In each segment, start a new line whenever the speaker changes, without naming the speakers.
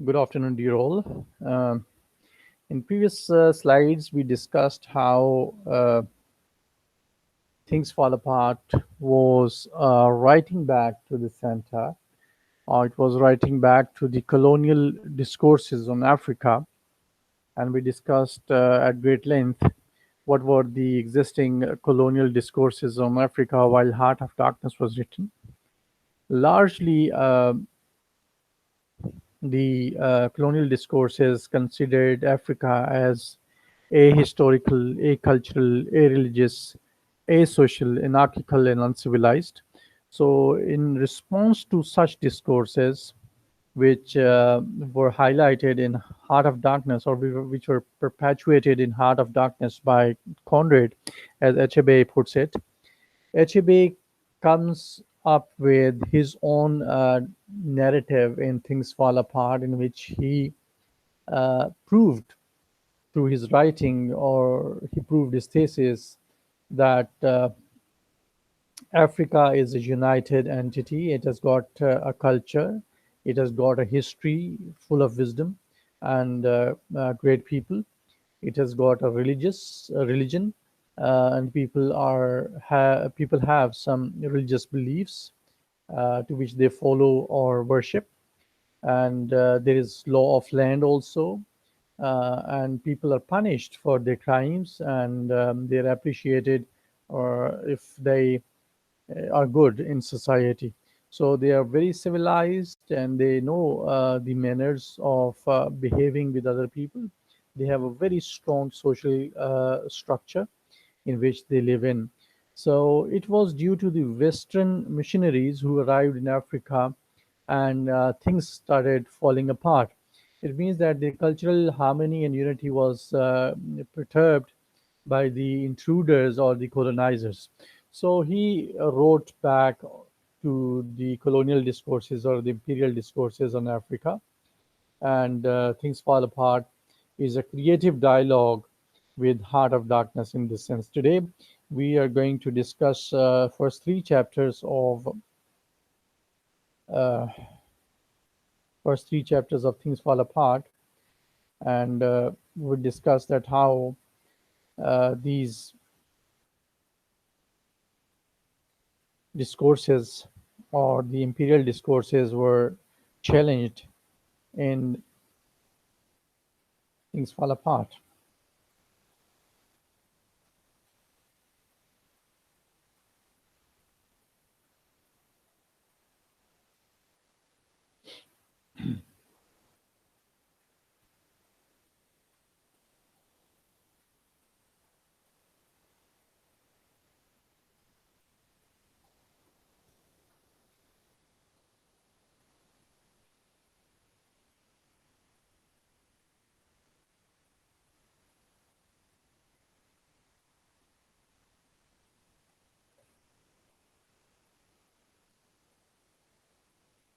Good afternoon, dear all. In previous slides, we discussed how Things Fall Apart was writing back to the center, or it was writing back to the colonial discourses on Africa. And we discussed at great length what were the existing colonial discourses on Africa while Heart of Darkness was written. Largely, the colonial discourses considered Africa as ahistorical, acultural, a-religious, asocial, anarchical, and uncivilized. So, in response to such discourses, which were highlighted in Heart of Darkness, or which were perpetuated in Heart of Darkness by Conrad, as Achebe puts it, Achebe comes up with his own narrative in Things Fall Apart, in which he proved through his writing, or he proved his thesis, that Africa is a united entity. It has got a culture, it has got a history full of wisdom and great people. It has got a religion, and people have some religious beliefs to which they follow or worship, and there is law of land also, and people are punished for their crimes, and they're appreciated, or if they are good in society. So they are very civilized, and they know the manners of behaving with other people. They have a very strong social structure in which they live in. So it was due to the Western missionaries who arrived in Africa, and things started falling apart. It means that the cultural harmony and unity was perturbed by the intruders or the colonizers. So he wrote back to the colonial discourses or the imperial discourses on Africa, and Things Fall Apart is a creative dialogue with Heart of Darkness in this sense. Today, we are going to discuss uh, first three chapters of Things Fall Apart, and we'll discuss that how these discourses or the imperial discourses were challenged in Things Fall Apart.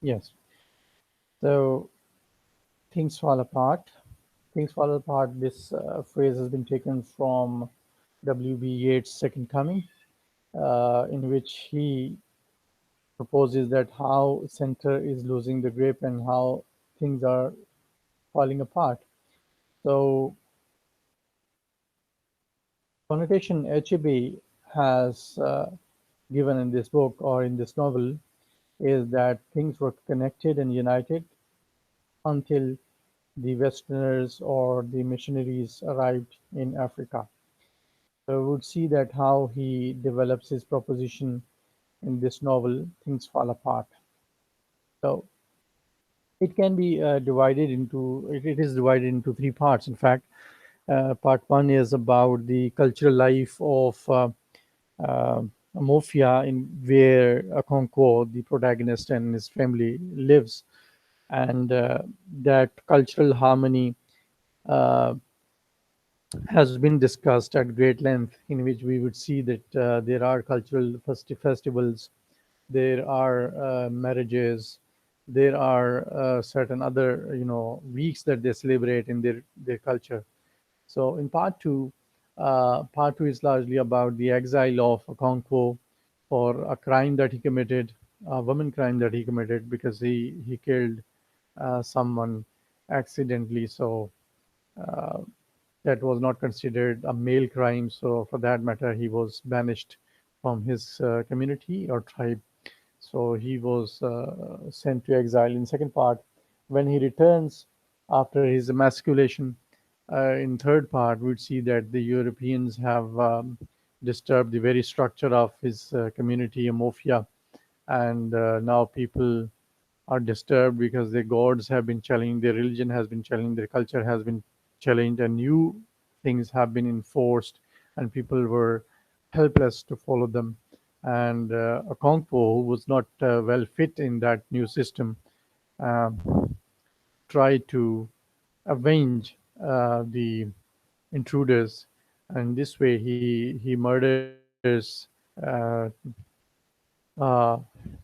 Yes. So Things Fall Apart. Things Fall Apart. This phrase has been taken from W.B. Yeats' Second Coming, in which he proposes that how center is losing the grip and how things are falling apart. So connotation Achebe has given in this book or in this novel is that things were connected and united until the Westerners or the missionaries arrived in Africa. So we would see that how he develops his proposition in this novel, Things Fall Apart. So it can be it is divided into three parts. In fact, part one is about the cultural life of uh, Mafia, in where Okonkwo, the protagonist, and his family lives, and that cultural harmony uh, has been discussed at great length, in which we would see that there are cultural festivals, there are marriages, there are certain other weeks that they celebrate in their culture. So in part two is largely about the exile of Okonkwo for a crime that he committed, a woman crime that he committed, because he killed someone accidentally. So uh, that was not considered a male crime. So for that matter, he was banished from his community or tribe. So he was sent to exile. In second part, when he returns after his emasculation, in third part, we'd see that the Europeans have disturbed the very structure of his community, Amorphia, and now people are disturbed because their gods have been challenged, their religion has been challenged, their culture has been challenged, and new things have been enforced, and people were helpless to follow them. And Okonkwo, who was not well fit in that new system, um, tried to avenge the intruders, and this way he murders uh, a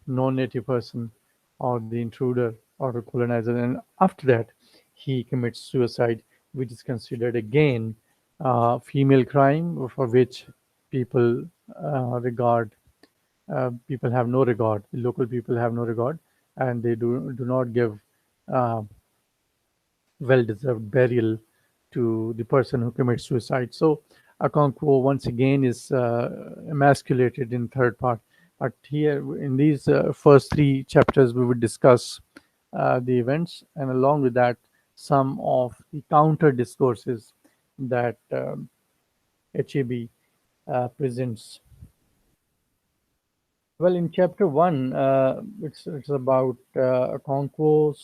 non-native person or the intruder or the colonizer, and after that he commits suicide, which is considered again female crime for which people regard people have no regard. The local people have no regard, and they do not give uh, well-deserved burial to the person who commits suicide. So Okonkwo once again is emasculated in third part. But here in these first three chapters, we would discuss the events, and along with that, some of the counter discourses that HAB presents. Well, in chapter one, it's about Okonkwo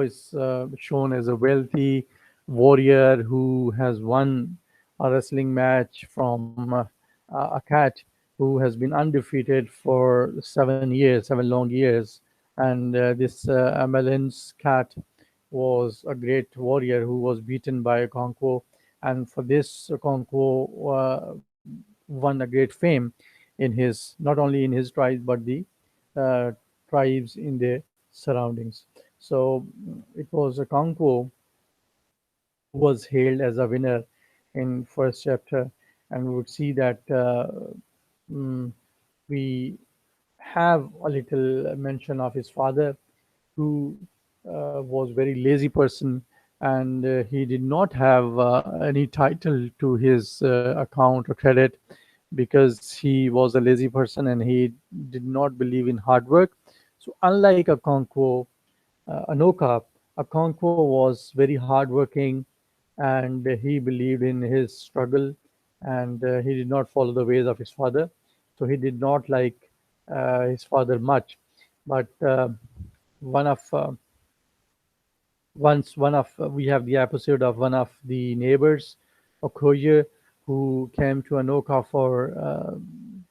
is shown as a wealthy warrior who has won a wrestling match from a cat who has been undefeated for 7 years, 7 long years. And this Amelin's cat was a great warrior who was beaten by Okonkwo. And for this, Okonkwo won a great fame in his, not only in his tribe, but the uh, tribes in the surroundings. So it was Okonkwo who was hailed as a winner in first chapter, and we would see that mm, we have a little mention of his father, who was very lazy person, and he did not have any title to his account or credit because he was a lazy person and he did not believe in hard work. So unlike Anoka, Okonkwo was very hardworking, and he believed in his struggle, and he did not follow the ways of his father. So he did not like his father much. But one of once one of we have the episode of one of the neighbors, Okoye, who came to Anoka for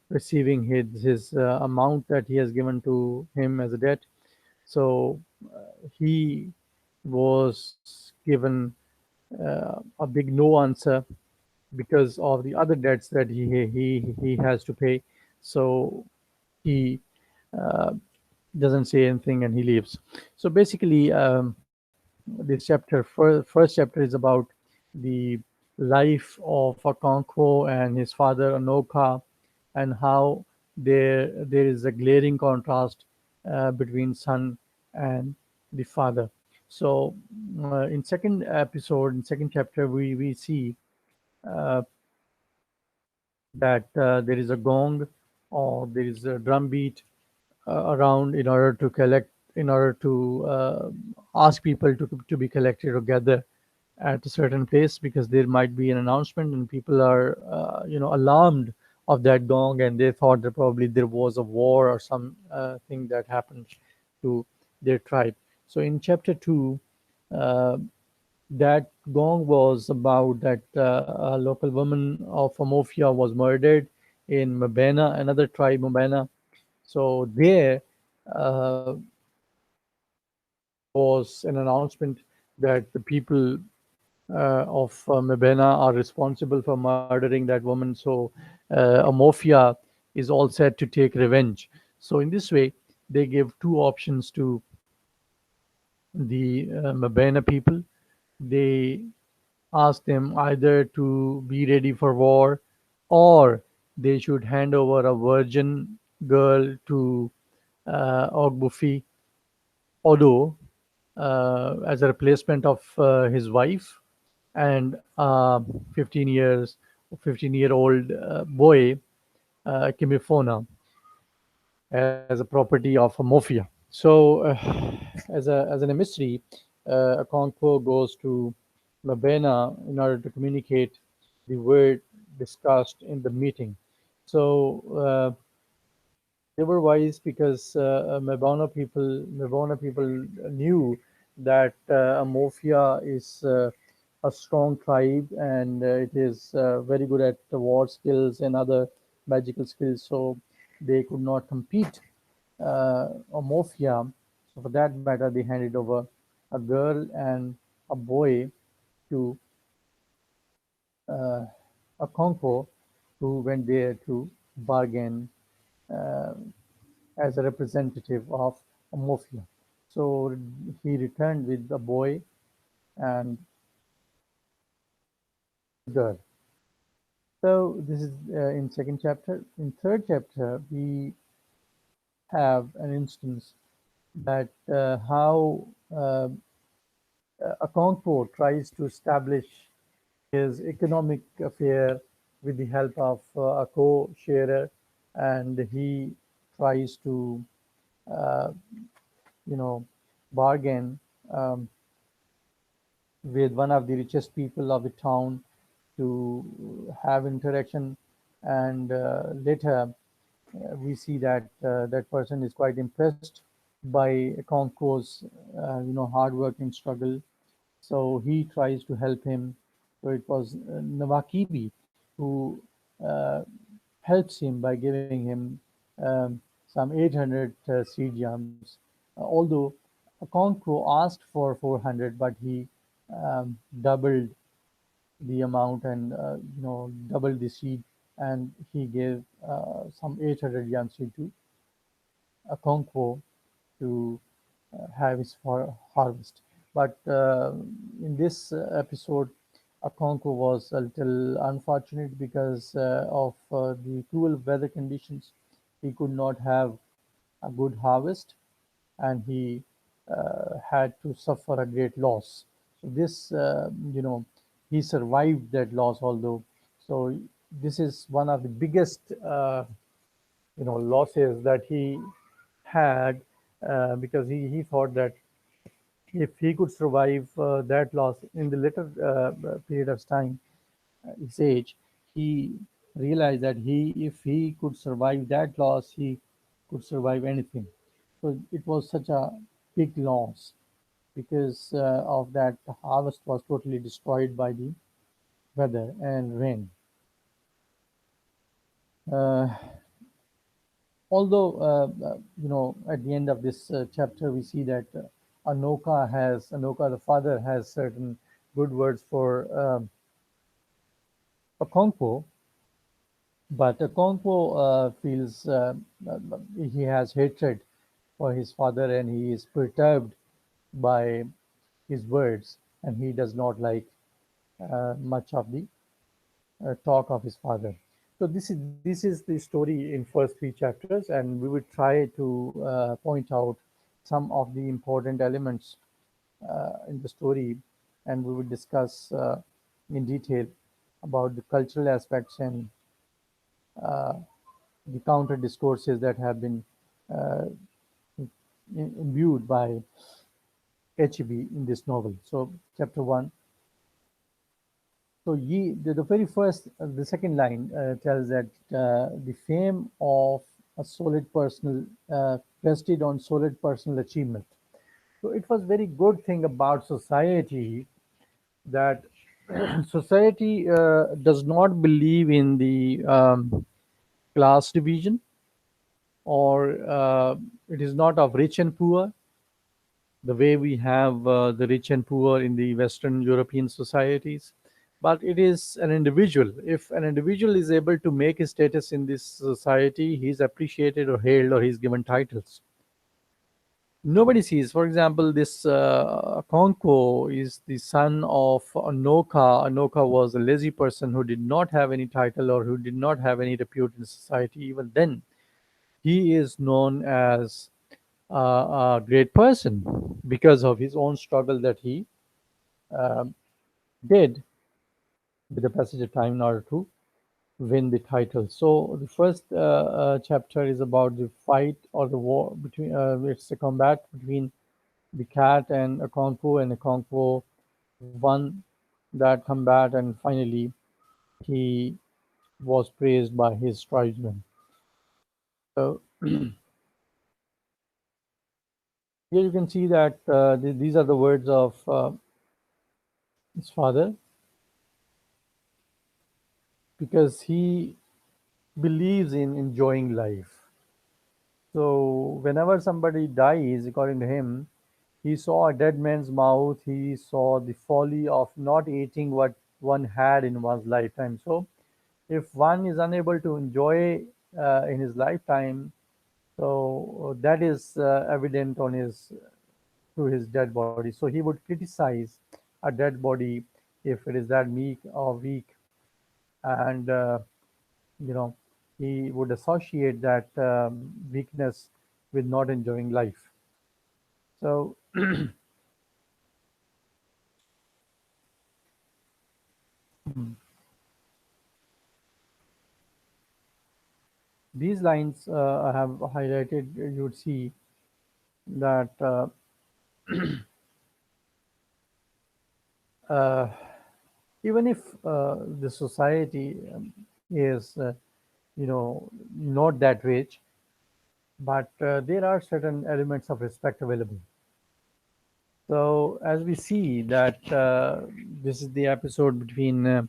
receiving his amount that he has given to him as a debt. So he was given a big no answer because of the other debts that he has to pay. So he uh, doesn't say anything and he leaves. So basically, this chapter, first chapter, is about the life of Okonkwo and his father Anoka, and how there is a glaring contrast between son and the father. So in second episode, in second chapter, we see uh, that there is a gong or there is a drum beat around in order to collect, in order to ask people to be collected or gather at a certain place, because there might be an announcement and people are alarmed of that gong, and they thought that probably there was a war or some thing that happened to their tribe. So in chapter 2, uh, that gong was about that a local woman of Amorphia was murdered in Mabena, another tribe, Mabena. So there uh, was an announcement that the people of Mabena are responsible for murdering that woman. So Amorphia is all set to take revenge. So in this way, they give two options to the Mabena people. They ask them either to be ready for war, or they should hand over a virgin girl to Ogbufi, Odo, as a replacement of his wife, and 15-year old boy, Kimifona, as a property of a Mafia. So, as an emissary, Okonkwo goes to Mabena in order to communicate the word discussed in the meeting. So they were wise because Mabona people knew that Amorphia is a strong tribe, and it is very good at the war skills and other magical skills. So they could not compete Amorphia. So for that matter, they handed over a girl and a boy to uh, a Conco, who went there to bargain uh, as a representative of Amorphia. So he returned with the boy and the girl. So this is in second chapter. In third chapter, we have an instance that how Okonkwo tries to establish his economic affair with the help of a co-sharer, and he tries to, uh, you know, bargain um, with one of the richest people of the town to have interaction, and later we see that that person is quite impressed by Okonkwo's hard work and struggle. So he tries to help him. So it was Navakibi who uh, helps him by giving him some 800 seed jams. Although Okonkwo asked for 400, but he doubled the amount, and doubled the seed, and he gave some 800 yam seed to Okonkwo to have his harvest. But in this episode, Okonkwo was a little unfortunate because of the cruel weather conditions. He could not have a good harvest, and he had to suffer a great loss. So this, he survived that loss, although. So this is one of the biggest, losses that he had, because he thought that if he could survive that loss in the later period of time, his age, he realized that if he could survive that loss, he could survive anything. So it was such a big loss because of that the harvest was totally destroyed by the weather and rain. Uh, Although, at the end of this chapter, we see that Anoka, the father, has certain good words for Okonkwo, but Okonkwo feels he has hatred for his father, and he is perturbed by his words, and he does not like much of the talk of his father. So this is the story in first three chapters, and we will try to point out some of the important elements in the story, and we will discuss in detail about the cultural aspects and uh, the counter discourses that have been uh, imbued by HEB in this novel. So, chapter one. So, the very first, the second line tells that the fame of a solid personal rested on solid personal achievement. So, it was very good thing about society that society does not believe in the class division, or it is not of rich and poor the way we have the rich and poor in the Western European societies. But it is an individual. If an individual is able to make his status in this society, he is appreciated or hailed, or he is given titles. Nobody sees, for example, this Konko is the son of Anoka. Anoka was a lazy person who did not have any title or who did not have any repute in society. Even then, he is known as a great person because of his own struggle that he um did with the passage of time in order to win the title. So the first chapter is about the fight or the war between. It's a combat between the cat and Okonkwo, and Okonkwo won that combat, and finally he was praised by his tribesmen. So here you can see that these are the words of his father, because he believes in enjoying life. So whenever somebody dies, according to him, he saw a dead man's mouth. He saw the folly of not eating what one had in one's lifetime. So if one is unable to enjoy in his lifetime, so that is evident on his through his dead body. So he would criticize a dead body if it is that meek or weak, and you know he would associate that weakness with not enjoying life. So these lines I have highlighted. You would see that uh, even if the society is not that rich, but there are certain elements of respect available. So as we see that this is the episode between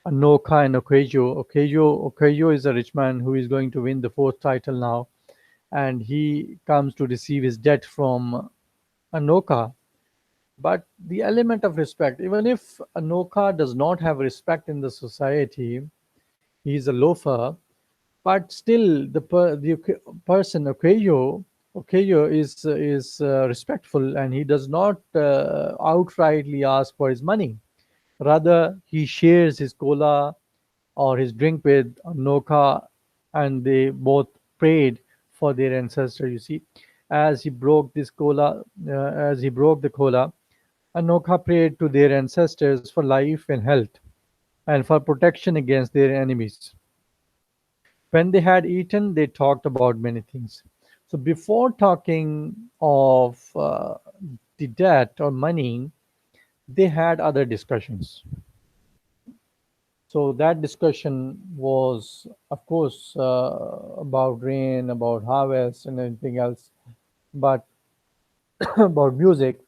Anoka and Okejo. Okejo is a rich man who is going to win the fourth title now, and he comes to receive his debt from Anoka. But the element of respect, even if Anoka does not have respect in the society, he is a loafer, but still the person Okeyo is respectful, and he does not outrightly ask for his money. Rather, he shares his cola or his drink with Noka, and they both prayed for their ancestor. You see, as he broke this cola, as he broke the cola, Anoka prayed to their ancestors for life and health, and for protection against their enemies. When they had eaten, they talked about many things. So before talking of the debt or money, they had other discussions. So that discussion was, of course, about rain, about harvest, and anything else, but about music.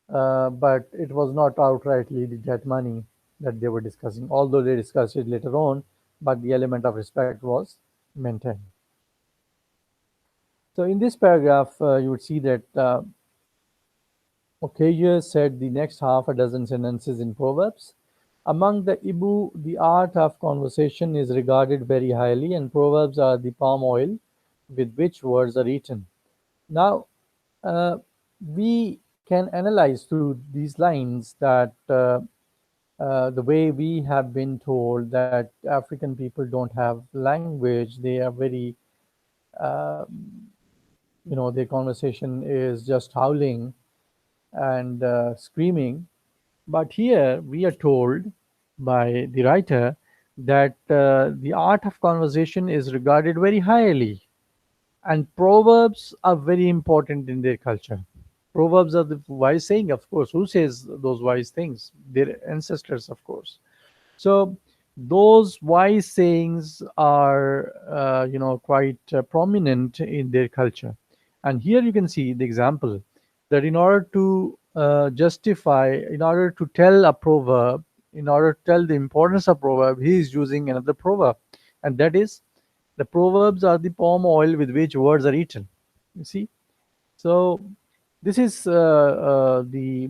But it was not outrightly the debt money that they were discussing, although they discussed it later on. But the element of respect was maintained. So in this paragraph, you would see that Okeya said the next half a dozen sentences in Proverbs. Among the Ibu, the art of conversation is regarded very highly, and Proverbs are the palm oil with which words are eaten. Now, uh, we can analyze through these lines that the way we have been told that African people don't have language, they are very, uh, their conversation is just howling and screaming. But here we are told by the writer that the art of conversation is regarded very highly, and proverbs are very important in their culture. Proverbs are the wise saying, of course. Who says those wise things? Their ancestors, of course. So those wise sayings are, quite prominent in their culture. And here you can see the example that in order to justify, in order to tell a proverb, in order to tell the importance of proverb, he is using another proverb, and that is the proverbs are the palm oil with which words are eaten. You see, so this is the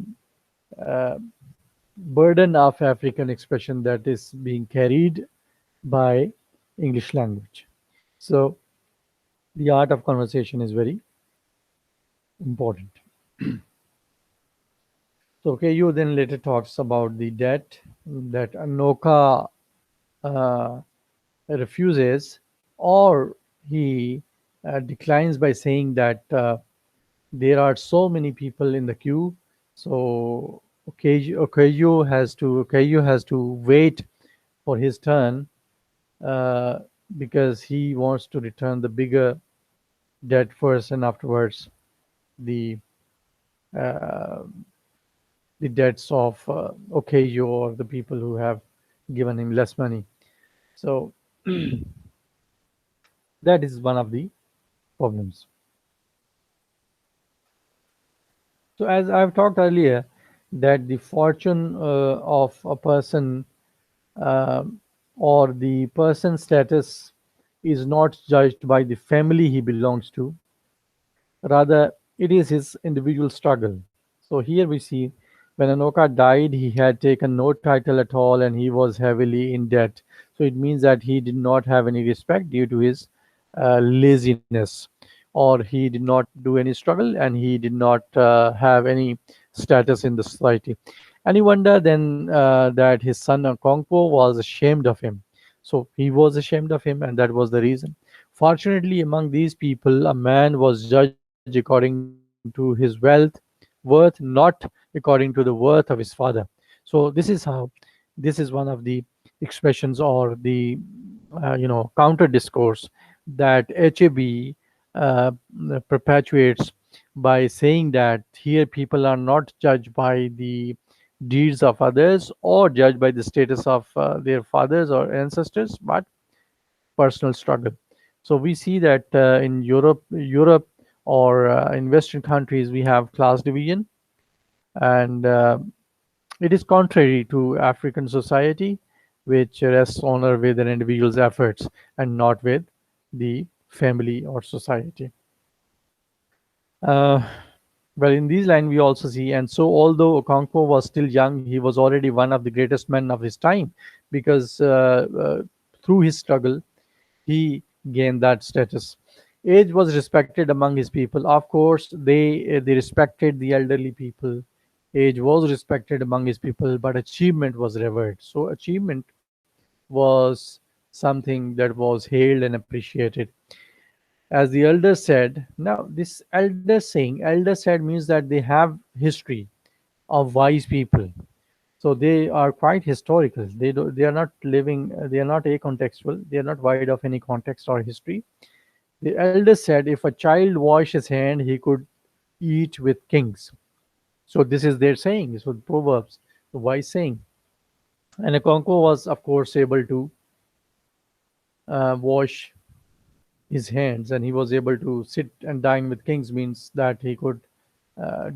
uh, burden of African expression that is being carried by English language. So the art of conversation is very important. So okay, you then later talks about the debt that Anoka uh, refuses, or he declines by saying that there are so many people in the queue, so Okayu has to wait for his turn, uh, because he wants to return the bigger debt first, and afterwards the uh, the debts of Okayu, or the people who have given him less money. So that is one of the problems. So, as I've talked earlier, that the fortune of a person, uh, or the person's status, is not judged by the family he belongs to, rather, it is his individual struggle. So, here we see when Anoka died, he had taken no title at all and he was heavily in debt. So, it means that he did not have any respect due to his laziness, or he did not do any struggle, and he did not have any status in the society. And you wonder then that his son Okonkwo was ashamed of him. So he was ashamed of him, and that was the reason. Fortunately, among these people, a man was judged according to his worth, not according to the worth of his father. So this is one of the expressions, or the counter discourse that HAB uh, perpetuates by saying that here people are not judged by the deeds of others, or judged by the status of their fathers or ancestors, but personal struggle. So we see that in Europe, or in Western countries, we have class division, and it is contrary to African society, which rests honor with an individual's efforts and not with the family or society. Uh, well, in these lines, we also see, and so although Okonkwo was still young, he was already one of the greatest men of his time, because through his struggle, he gained that status. Age was respected among his people. Of course, they respected the elderly people. Age was respected among his people, but achievement was revered. So achievement was something that was hailed and appreciated. As the elders said, now this elder said means that they have history of wise people. So they are quite historical. They are not living. They are not acontextual. They are not void of any context or history. The elders said if a child washed his hand, he could eat with kings. So this is their saying. So Proverbs, the wise saying. And Okonkwo was, of course, able to wash his hands, and he was able to sit and dine with kings, means that he could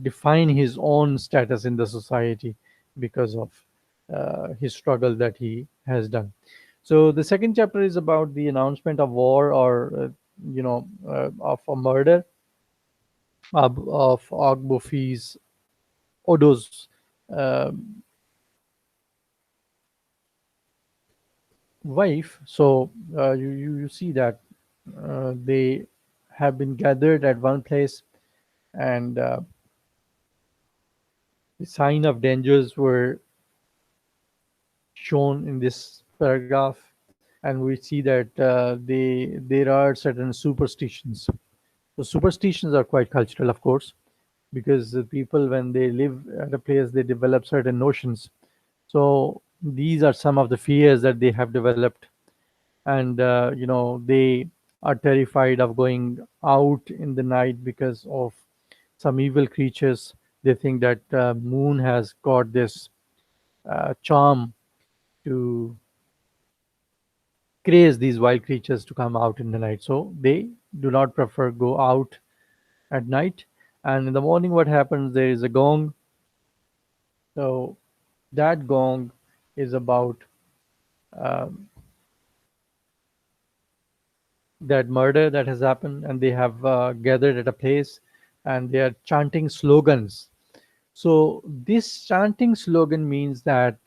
define his own status in the society because of his struggle that he has done. So the second chapter is about the announcement of war, or of a murder of Ogbufi's Odo's uh, wife. So you see that they have been gathered at one place, and the sign of dangers were shown in this paragraph, and we see that there are certain superstitions. So superstitions are quite cultural, of course, because the people, when they live at a place, they develop certain notions. So these are some of the fears that they have developed, and they are terrified of going out in the night because of some evil creatures. They think that moon has got this charm to craze these wild creatures to come out in the night. So they do not prefer go out at night. And in the morning, what happens? There is a gong. So that gong is about um, that murder that has happened, and they have gathered at a place, and they are chanting slogans. So this chanting slogan means that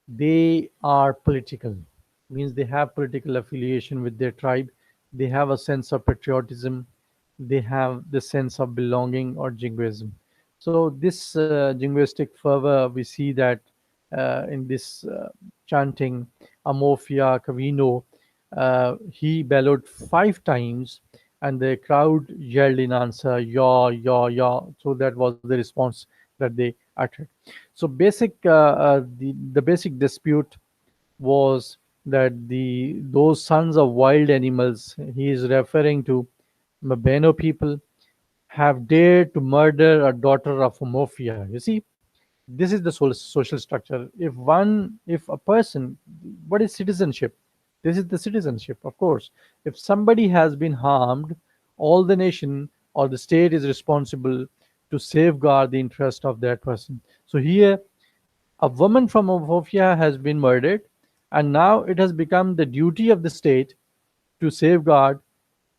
they are political, means they have political affiliation with their tribe. They have a sense of patriotism. They have the sense of belonging, or jingoism. So this jingoistic fervor, we see that in this chanting, Amofia Cavino, he bellowed 5 times, and the crowd yelled in answer, "Yaw, yaw, yaw." So that was the response that they uttered. So the basic dispute was that those sons of wild animals he is referring to, Mabeno people, have dared to murder a daughter of Mofia. You see, this is the social structure. If a person, what is citizenship? This is the citizenship, of course. If somebody has been harmed, all the nation or the state is responsible to safeguard the interest of that person. So here, a woman from Mofia has been murdered, and now it has become the duty of the state to safeguard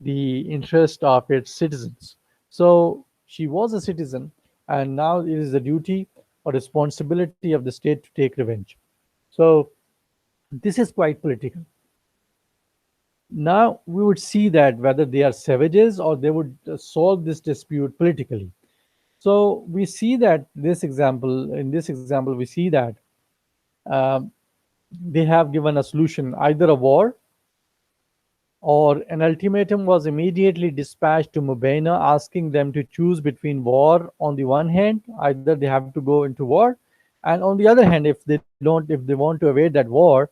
the interest of its citizens. So she was a citizen, and now it is the duty or responsibility of the state to take revenge. So this is quite political. Now we would see that whether they are savages or they would solve this dispute politically. So we see that this example, we see that um, they have given a solution, either a war or an ultimatum was immediately dispatched to Mubena asking them to choose between war on the one hand, either they have to go into war, and on the other hand, if they want to evade that war,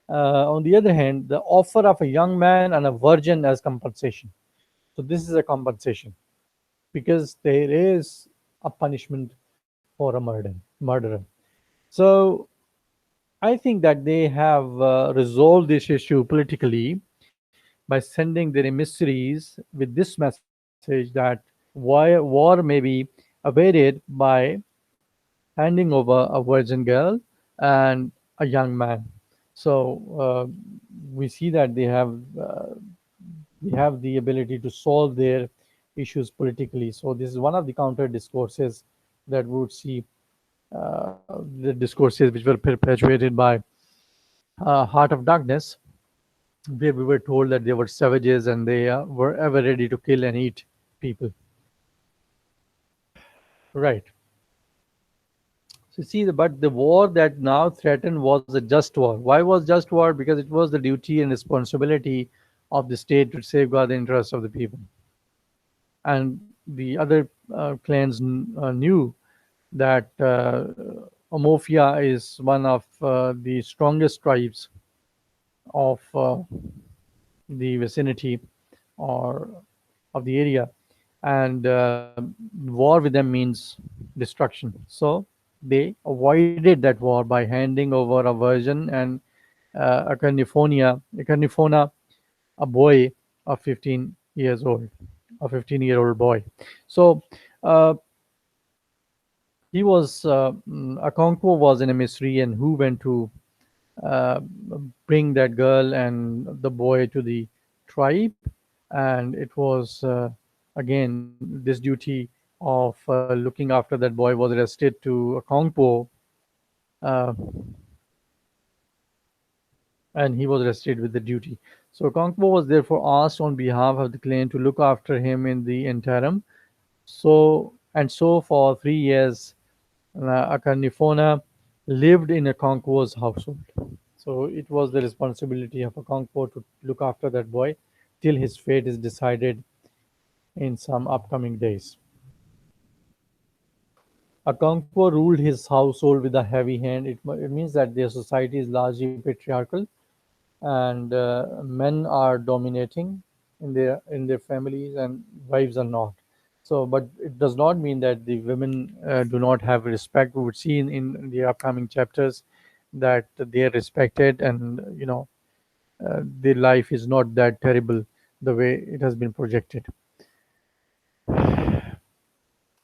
on the other hand, the offer of a young man and a virgin as compensation. So this is a compensation because there is a punishment for a murderer. So I think that they have resolved this issue politically by sending their emissaries with this message that war may be evaded by handing over a virgin girl and a young man. So we see that they have the ability to solve their issues politically. So this is one of the counter discourses that we would see, the discourses which were perpetuated by Heart of Darkness, where we were told that they were savages and they were ever ready to kill and eat people. Right. So see, but the war that now threatened was a just war. Why was just war? Because it was the duty and responsibility of the state to safeguard the interests of the people. And the other clans knew that Amofia is one of the strongest tribes of the vicinity or of the area, and war with them means destruction. So they avoided that war by handing over a virgin and a carnifona, a boy of 15 years old, a 15-year-old boy. So uh, Akonkwo was an emissary and who went to uh, bring that girl and the boy to the tribe, and it was again this duty of looking after that boy was arrested to Kongpo, uh, and he was arrested with the duty. So Kongpo was therefore asked on behalf of the clan to look after him in the interim. So for 3 years, Akarnifona lived in Okonkwo's household. So it was the responsibility of Okonkwo to look after that boy till his fate is decided in some upcoming days. Okonkwo ruled his household with a heavy hand. It means that their society is largely patriarchal, and men are dominating in their families, and wives are not. So, but it does not mean that the women do not have respect. We would see in the upcoming chapters that they are respected, and their life is not that terrible the way it has been projected.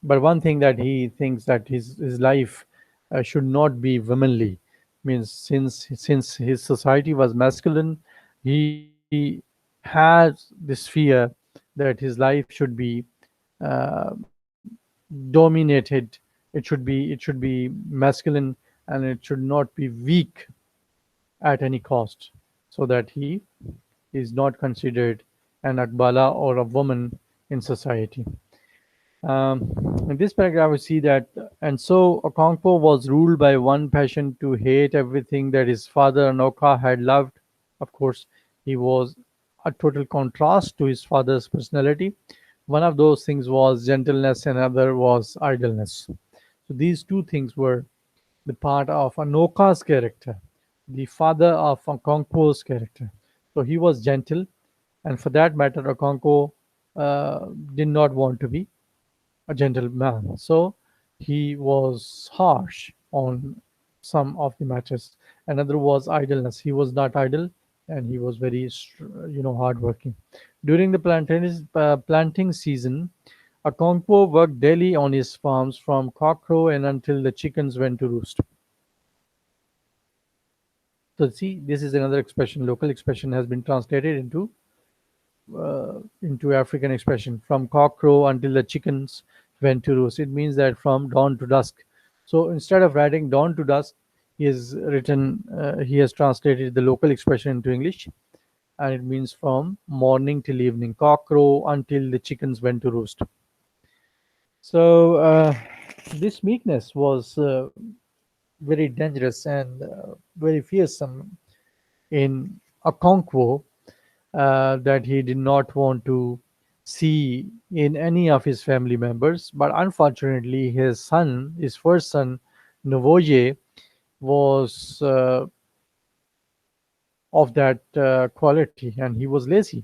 But one thing that he thinks that his life should not be womanly, means since his society was masculine, he has this fear that his life should be uh, dominated. It should be masculine, and it should not be weak at any cost, so that he is not considered an akbala or a woman in society. Um, in this paragraph, we see that, and so Okonkwo was ruled by one passion to hate everything that his father Anoka had loved. Of course, he was a total contrast to his father's personality. One of those things was gentleness, and another was idleness. So these two things were the part of Anoka's character, the father of Okonkwo's character. So he was gentle, and for that matter, Okonkwo did not want to be a gentleman. So he was harsh on some of the matters. Another was idleness. He was not idle, and he was very, hardworking. During the planting season, Okonkwo worked daily on his farms from cockcrow and until the chickens went to roost. So see, this is another expression. Local expression has been translated into African expression from cockcrow until the chickens went to roost. It means that from dawn to dusk. So instead of writing dawn to dusk, he has translated the local expression into English, and it means from morning till evening, cockcrow until the chickens went to roost. So this meekness was very dangerous and very fearsome in Okonkwo, that he did not want to see in any of his family members. But unfortunately, his first son, Novoje, was of that quality, and he was lazy.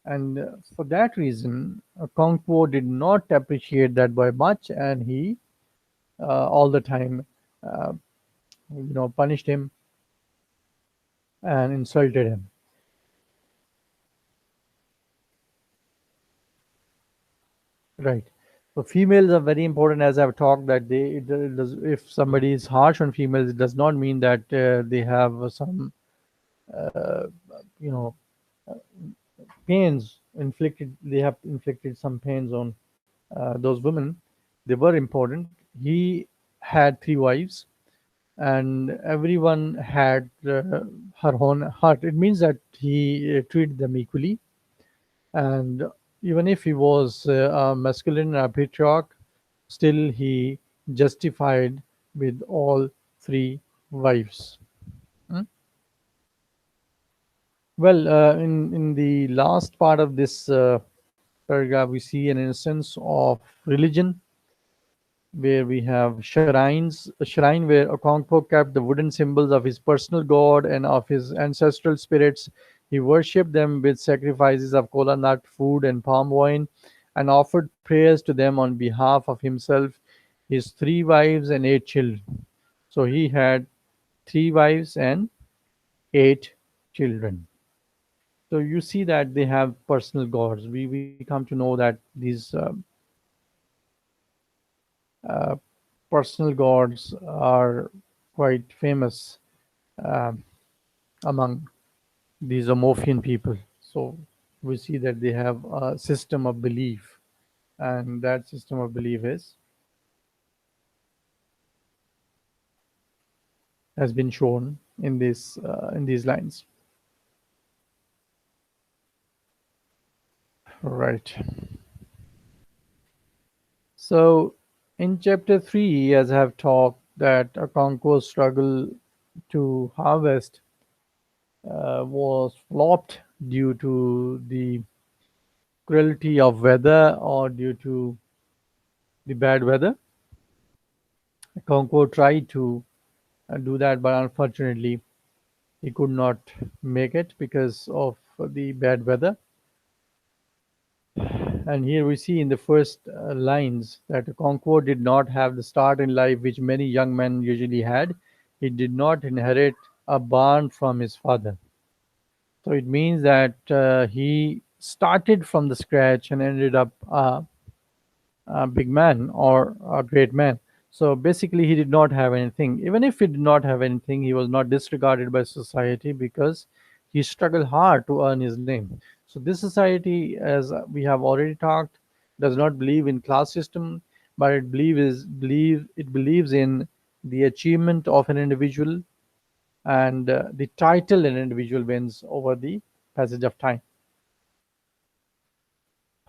And for that reason, Okonkwo did not appreciate that by much, and he all the time, uh, punished him and insulted him. Right. So females are very important, as I've talked that it does, if somebody is harsh on females, it does not mean that they have some uh, you know pains inflicted. They have inflicted some pains on those women. They were important. He had three wives, and everyone had her own heart. It means that he treated them equally, and even if he was a masculine patriarch, still he justified with all three wives. Hmm? Well, in the last part of this paragraph, we see an instance of religion where we have shrines, a shrine where Okonkwo kept the wooden symbols of his personal god and of his ancestral spirits. He worshipped them with sacrifices of kola nut, food, and palm wine, and offered prayers to them on behalf of himself, his three wives, and eight children. So he had three wives and eight children. So you see that they have personal gods. We come to know that these uh, personal gods are quite famous um among these Amorphian people. So we see that they have a system of belief, and that system of belief is has been shown in these lines. Right. So in chapter 3, as I have talked, that Okonkwo's struggle to harvest was flopped due to the cruelty of weather or due to the bad weather. Okonkwo tried to do that, but unfortunately, he could not make it because of the bad weather. And here we see in the first lines that Okonkwo did not have the start in life which many young men usually had. He did not inherit a barn from his father. So it means that he started from the scratch and ended up a big man or a great man. So basically, he did not have anything. Even if he did not have anything, he was not disregarded by society because he struggled hard to earn his name. So this society, as we have already talked, does not believe in class system, but it believes in the achievement of an individual, and the title an individual wins over the passage of time.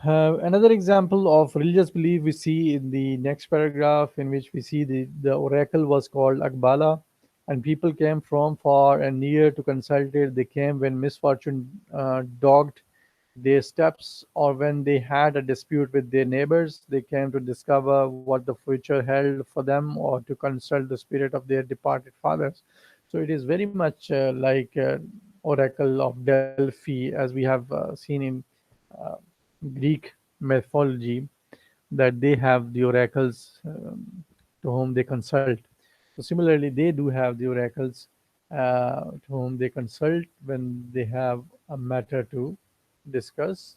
Another example of religious belief we see in the next paragraph, in which we see the oracle was called Akbala. and people came from far and near to consult it. They came when misfortune dogged their steps, or when they had a dispute with their neighbors. They came to discover what the future held for them, or to consult the spirit of their departed fathers. So it is very much like oracle of Delphi, as we have seen in uh, Greek mythology, that they have the oracles to whom they consult. So similarly, they do have the oracles to whom they consult when they have a matter to discuss.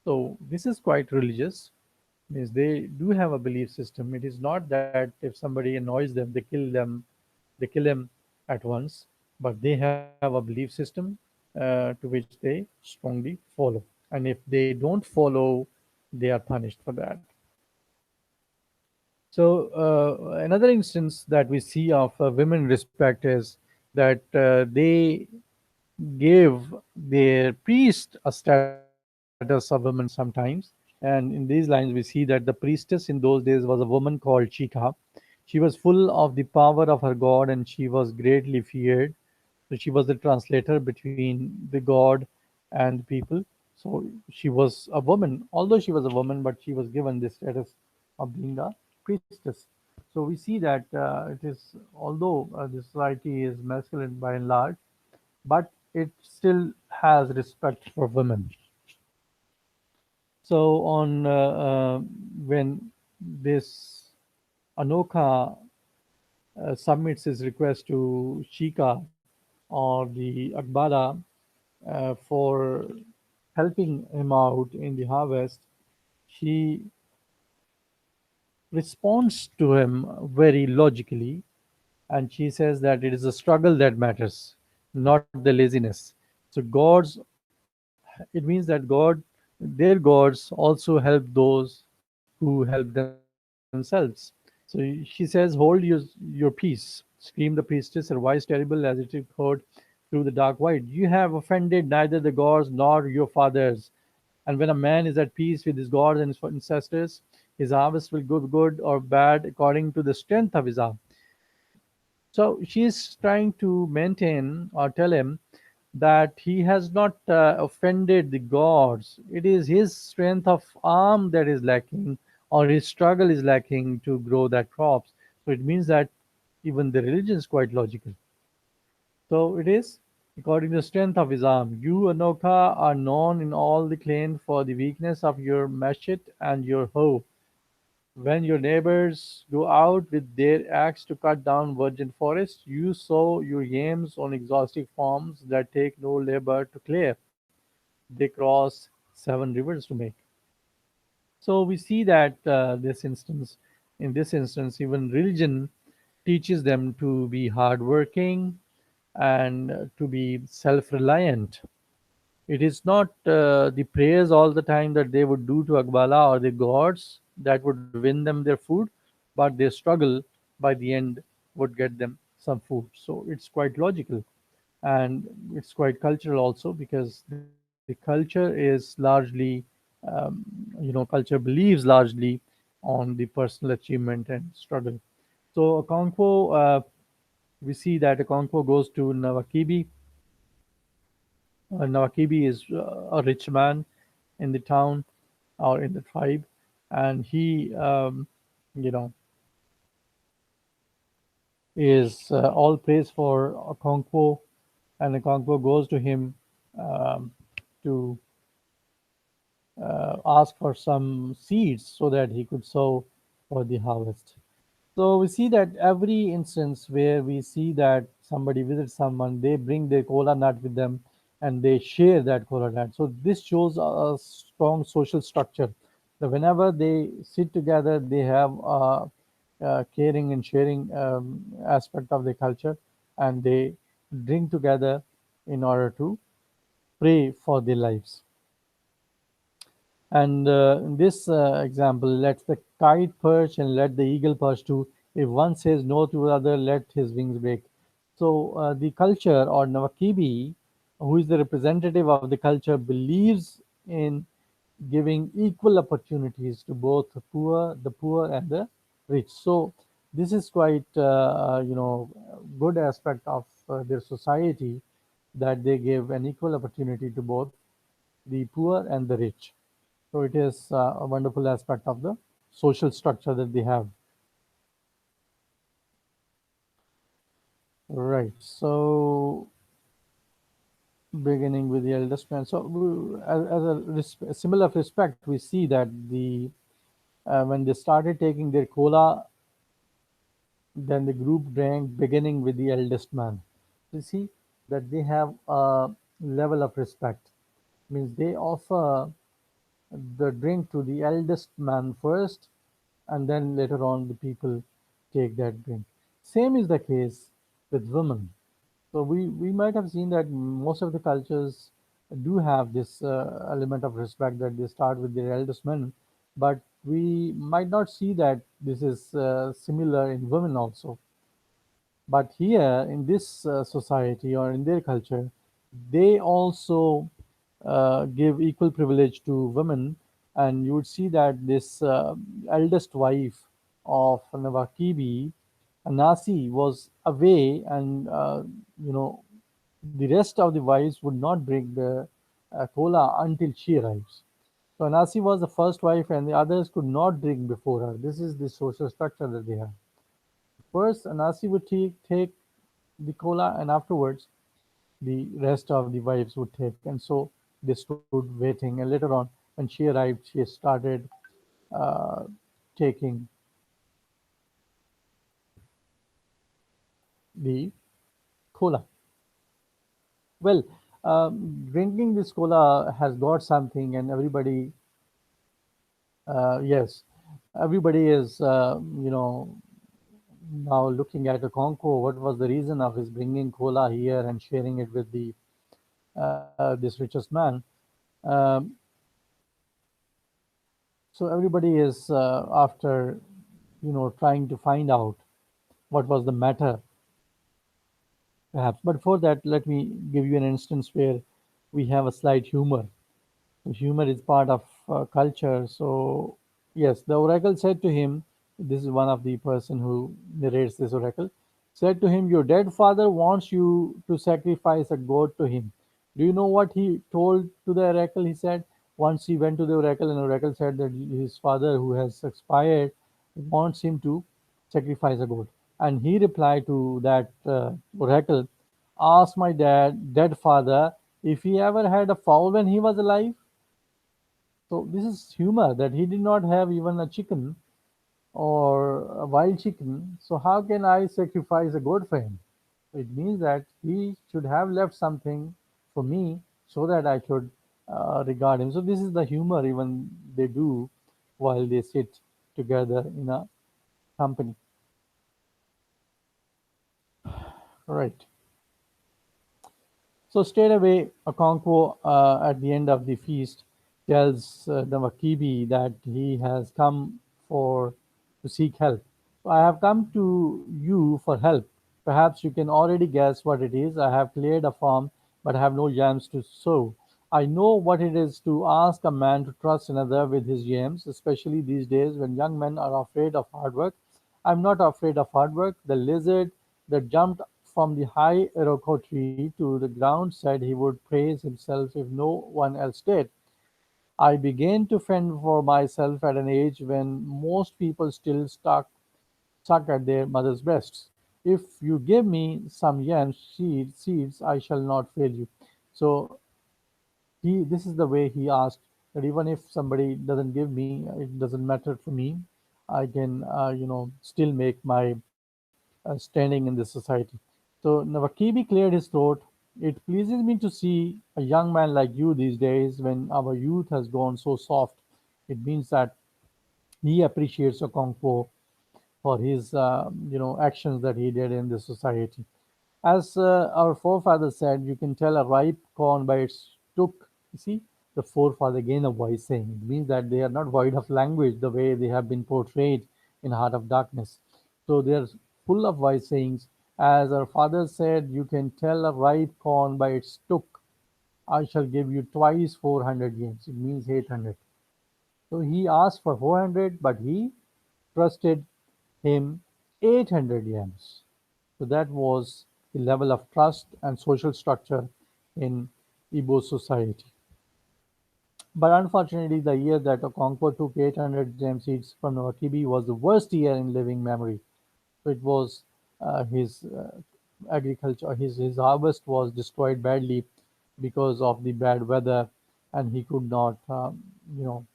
So this is quite religious. Means they do have a belief system. It is not that if somebody annoys them, they kill him at once, but they have a belief system to which they strongly follow. And if they don't follow, they are punished for that. So another instance that we see of women respect is that they gave their priest a status of women sometimes. And in these lines, we see that the priestess in those days was a woman called Chika. She was full of the power of her god, and she was greatly feared. So she was the translator between the god and people. So she was a woman, although she was a woman, but she was given the status of being a priestess. So we see that it is, although the society is masculine by and large, but it still has respect for women. So on when this Anokha submits his request to Shika or the Akbara for helping him out in the harvest, she responds to him very logically, and she says that it is the struggle that matters, not the laziness. So gods, it means that their gods also help those who help themselves. So she says, hold your peace, screamed the priestess, her voice terrible as it echoed through the dark void. You have offended neither the gods nor your fathers. And when a man is at peace with his gods and his ancestors, his harvest will go good or bad according to the strength of his arm. So she is trying to maintain or tell him that he has not offended the gods. It is his strength of arm that is lacking, or his struggle is lacking to grow that crops. So it means that even the religion is quite logical. So it is according to the strength of his arm. You, Anoka, are known in all the clan for the weakness of your machete and your hoe. When your neighbors go out with their axe to cut down virgin forests, you sow your yams on exhaustive farms that take no labor to clear. They cross 7 rivers to make. So we see that in this instance, even religion teaches them to be hardworking and to be self-reliant. It is not the prayers all the time that they would do to Akbala or the gods that would win them their food, but their struggle by the end would get them some food. So it's quite logical, and it's quite cultural also, because the culture is largely, um, culture believes largely on the personal achievement and struggle. So Okonkwo, we see that Okonkwo goes to Nawakibi. Nawakibi is a rich man in the town or in the tribe, and he, you know, is all praise for Okonkwo, and Okonkwo goes to him um, to ask for some seeds so that he could sow for the harvest. So we see that every instance where we see that somebody visits someone, they bring their kola nut with them and they share that kola nut. So this shows a strong social structure. So whenever they sit together, they have a caring and sharing aspect of the culture, and they drink together in order to pray for their lives. And in this example, let the kite perch and let the eagle perch too. If one says no to the other, let his wings break. So the culture, or Navakibi, who is the representative of the culture, believes in giving equal opportunities to both the poor and the rich. So This is quite good aspect of their society, that they give an equal opportunity to both the poor and the rich. So it is a wonderful aspect of the social structure that they have. Right. So beginning with the eldest man. So as a similar respect, we see that the when they started taking their cola, then the group drank, beginning with the eldest man. You see that they have a level of respect. Means they offer the drink to the eldest man first, and then later on the people take that drink. Same is the case with women. So we might have seen that most of the cultures do have this element of respect, that they start with their eldest men, but we might not see that this is similar in women also. But here in this society or in their culture, they also give equal privilege to women, and you would see that this eldest wife of Navakibi, Anasi, was away, and you know the rest of the wives would not drink the cola until she arrives. So Anasi was the first wife, and the others could not drink before her. This is the social structure that they have. First, Anasi would take the cola, and afterwards the rest of the wives would take. And so they stood waiting. And later on, when she arrived, she started uh, taking the cola. Well, drinking this cola has got something, and everybody, yes, everybody is, now looking at Okonkwo. What was the reason of his bringing cola here and sharing it with the this richest man? Um, so everybody is after trying to find out what was the matter, perhaps. But before that, let me give you an instance where we have a slight humor. So humor is part of culture. So yes, the oracle said to him, this is one of the person who narrates this oracle, said to him, your dead father wants you to sacrifice a goat to him. Do you know what he told to the oracle? He said, once he went to the oracle, and oracle said that his father, who has expired, wants him to sacrifice a goat. And he replied to that oracle, ask my dead father if he ever had a fowl when he was alive. So this is humor, that he did not have even a chicken or a wild chicken. So how can I sacrifice a goat for him? It means that he should have left something for me, so that I should regard him. So this is the humor even they do while they sit together in a company. Right. So straight away, Okonkwo, at the end of the feast, tells the Wakibi that he has come for to seek help. So I have come to you for help. Perhaps you can already guess what it is. I have cleared a farm, but have no yams to sow. I know what it is to ask a man to trust another with his yams, especially these days when young men are afraid of hard work. I'm not afraid of hard work. The lizard that jumped from the high Iroko tree to the ground said he would praise himself if no one else did. I began to fend for myself at an age when most people still stuck at their mother's breasts. If you give me some seeds, I shall not fail you. So this is the way he asked, that even if somebody doesn't give me, it doesn't matter for me. I can still make my standing in this society. So Navakibi cleared his throat. It pleases me to see a young man like you these days, when our youth has gone so soft. It means that he appreciates Okonkwo for his actions that he did in the society. As our forefathers said, you can tell a ripe corn by its stalk. You see, the forefather, again a wise saying. It means that they are not void of language the way they have been portrayed in Heart of Darkness. So they are full of wise sayings. As our father said, you can tell a ripe corn by its stalk. I shall give you twice 400 yens. It means 800. So he asked for 400, but he trusted him 800 yams. So that was the level of trust and social structure in Igbo society. But unfortunately, the year that Okonkwo took 800 gem seeds from Nowakibi was the worst year in living memory. So it was his agriculture, his harvest was destroyed badly because of the bad weather, and he could not, you know,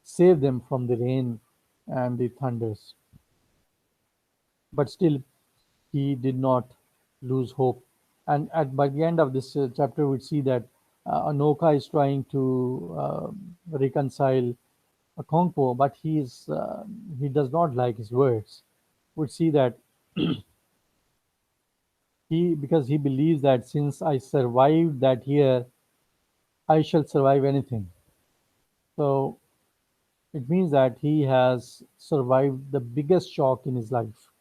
save them from the rain and the thunders. But still, he did not lose hope. And by the end of this chapter, we see that Anoka is trying to reconcile Okonkwo, but he does not like his words. We see that because he believes that since I survived that year, I shall survive anything. So it means that he has survived the biggest shock in his life.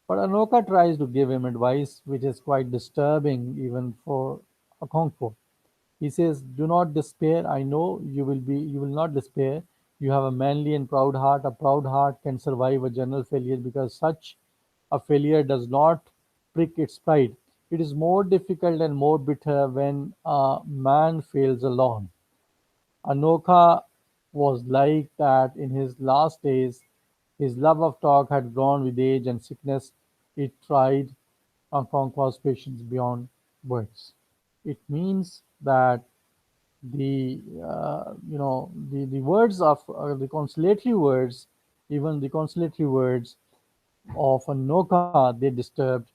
But Anoka tries to give him advice, which is quite disturbing even for Okonkwo. He says, "Do not despair. I know you will not despair. You have a manly and proud heart. A proud heart can survive a general failure because such a failure does not prick its pride. It is more difficult and more bitter when a man fails alone." Anoka was like that in his last days. His love of talk had grown with age and sickness. It tried Okonkwo's patience beyond words. It means that the words of the consolatory words, even the consolatory words of Anoka, they disturbed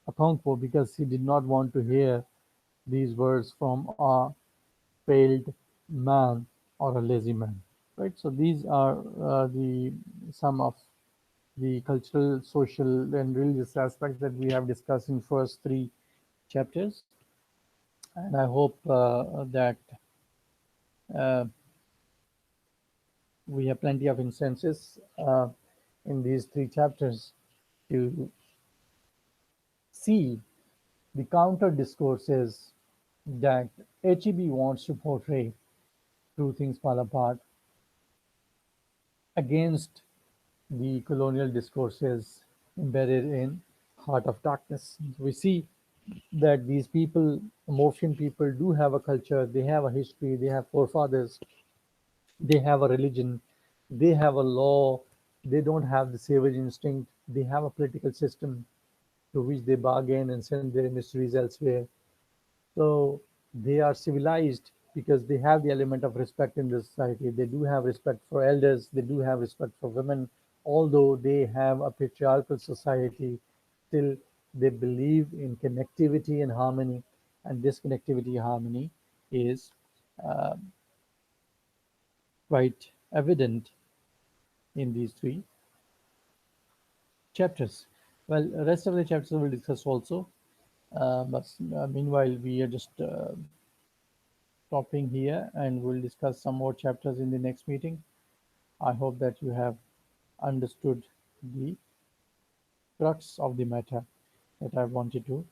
Okonkwo because he did not want to hear these words from a failed man or a lazy man, right? So these are the some of the cultural, social, and religious aspects that we have discussed in first three chapters, and I hope that uh, we have plenty of instances in these three chapters to see the counter discourses that HEB wants to portray through Things Fall Apart against the colonial discourses embedded in Heart of Darkness. We see that these people, Morphian people, do have a culture, they have a history, they have forefathers, they have a religion, they have a law, they don't have the savage instinct, they have a political system through which they bargain and send their emissaries elsewhere. So they are civilized because they have the element of respect in the society. They do have respect for elders, they do have respect for women, although they have a patriarchal society, still they believe in connectivity and harmony, and this connectivity harmony is uh, quite evident in these three chapters. Well, the rest of the chapters we'll discuss also. But meanwhile, we are just stopping here and we'll discuss some more chapters in the next meeting. I hope that you have understood the crux of the matter that I wanted to